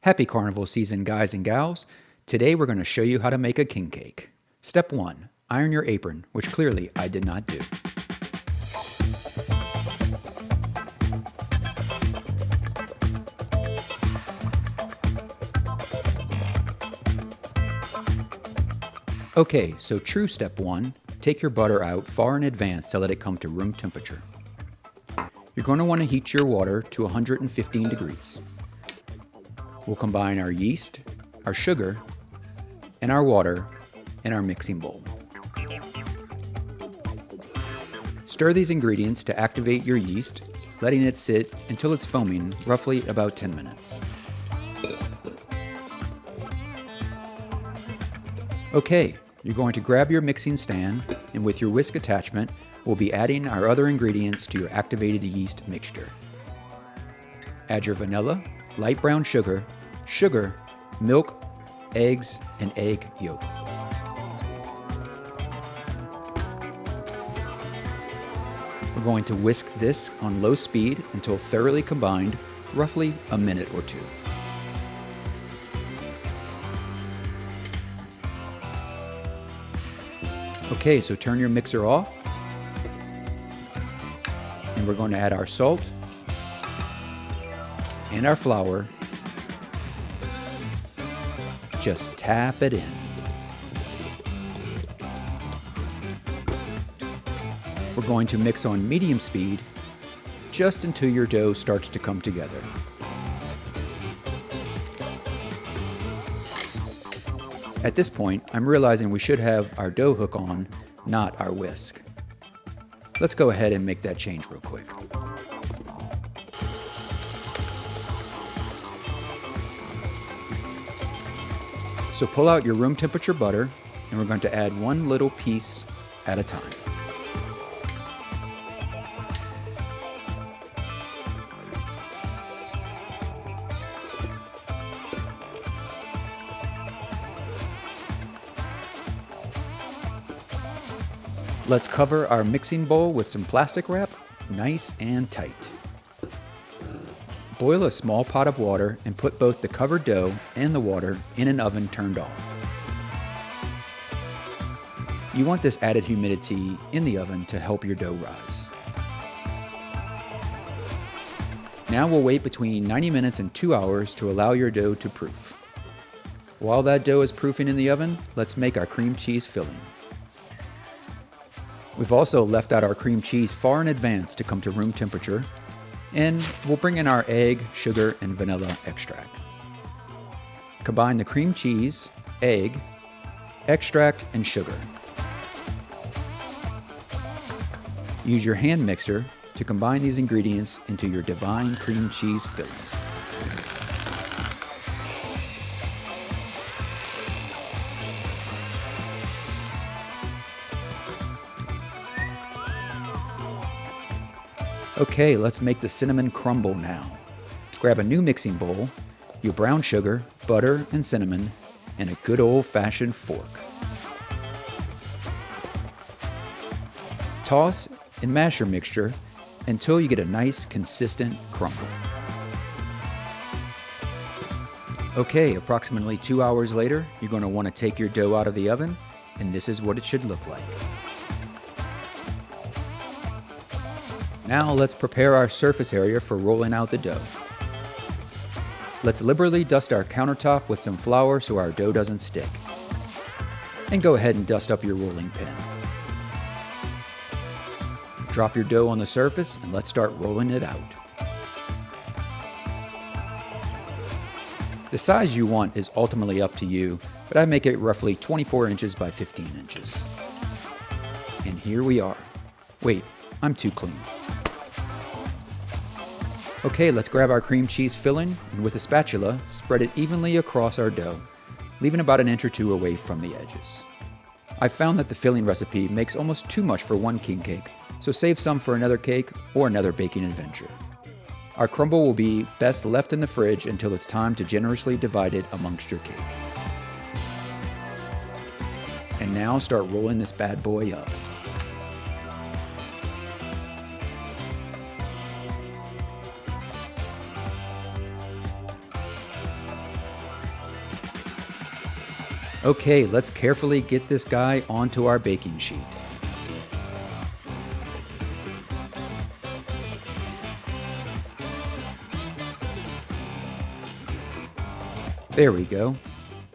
Happy Carnival season, guys and gals. Today we're going to show you how to make a king cake. Step 1. Iron your apron, which clearly I did not do. Okay, so true step 1, take your butter out far in advance to let it come to room temperature. You're going to want to heat your water to 115 degrees. We'll combine our yeast, our sugar, and our water in our mixing bowl. Stir these ingredients to activate your yeast, letting it sit until it's foaming, roughly about 10 minutes. Okay, you're going to grab your mixing stand, and with your whisk attachment, we'll be adding our other ingredients to your activated yeast mixture. Add your vanilla, light brown sugar, milk, eggs, and egg yolk. We're going to whisk this on low speed until thoroughly combined, roughly a minute or two. Okay, so turn your mixer off, and we're going to add our salt and our flour. Just tap it in. We're going to mix on medium speed just until your dough starts to come together. At this point, I'm realizing we should have our dough hook on, not our whisk. Let's go ahead and make that change real quick. So pull out your room temperature butter, and we're going to add one little piece at a time. Let's cover our mixing bowl with some plastic wrap, nice and tight. Boil a small pot of water and put both the covered dough and the water in an oven turned off. You want this added humidity in the oven to help your dough rise. Now we'll wait between 90 minutes and 2 hours to allow your dough to proof. While that dough is proofing in the oven, let's make our cream cheese filling. We've also left out our cream cheese far in advance to come to room temperature, and we'll bring in our egg, sugar, and vanilla extract. Combine the cream cheese, egg, extract, and sugar. Use your hand mixer to combine these ingredients into your divine cream cheese filling. Okay, let's make the cinnamon crumble now. Grab a new mixing bowl, your brown sugar, butter, and cinnamon, and a good old-fashioned fork. Toss and mash your mixture until you get a nice, consistent crumble. Okay, approximately 2 hours later, you're going to want to take your dough out of the oven, and this is what it should look like. Now let's prepare our surface area for rolling out the dough. Let's liberally dust our countertop with some flour so our dough doesn't stick. And go ahead and dust up your rolling pin. Drop your dough on the surface and let's start rolling it out. The size you want is ultimately up to you, but I make it roughly 24 inches by 15 inches. And here we are. Wait, I'm too clean. Okay, let's grab our cream cheese filling, and with a spatula, spread it evenly across our dough, leaving about an inch or two away from the edges. I found that the filling recipe makes almost too much for one king cake, so save some for another cake or another baking adventure. Our crumble will be best left in the fridge until it's time to generously divide it amongst your cake. And now start rolling this bad boy up. Okay, let's carefully get this guy onto our baking sheet. There we go.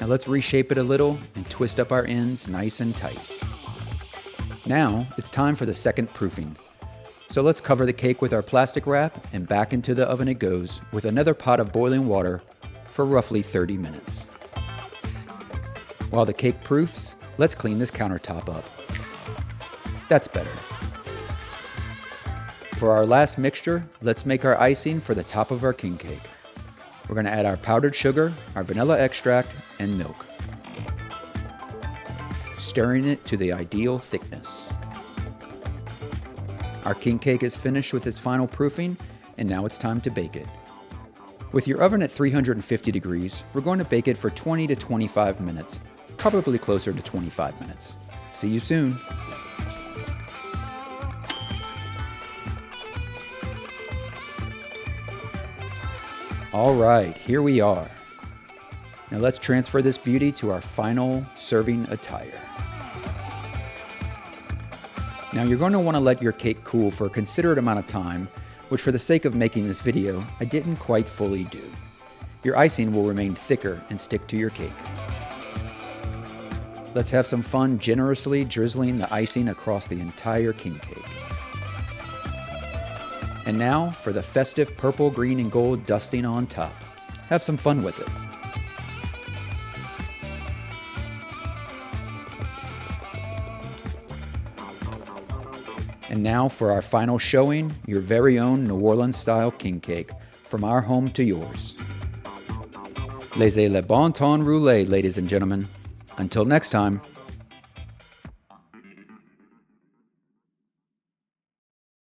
Now let's reshape it a little and twist up our ends nice and tight. Now it's time for the second proofing. So let's cover the cake with our plastic wrap and back into the oven it goes with another pot of boiling water for roughly 30 minutes. While the cake proofs, let's clean this countertop up. That's better. For our last mixture, let's make our icing for the top of our king cake. We're going to add our powdered sugar, our vanilla extract, and milk, stirring it to the ideal thickness. Our king cake is finished with its final proofing, and now it's time to bake it. With your oven at 350 degrees, we're going to bake it for 20 to 25 minutes, probably closer to 25 minutes. See you soon. All right, here we are. Now let's transfer this beauty to our final serving attire. Now you're going to want to let your cake cool for a considerate amount of time, which for the sake of making this video, I didn't quite fully do. Your icing will remain thicker and stick to your cake. Let's have some fun generously drizzling the icing across the entire king cake. And now for the festive purple, green, and gold dusting on top. Have some fun with it. And now for our final showing, your very own New Orleans style king cake, from our home to yours. Laissez le bon temps rouler, ladies and gentlemen. Until next time.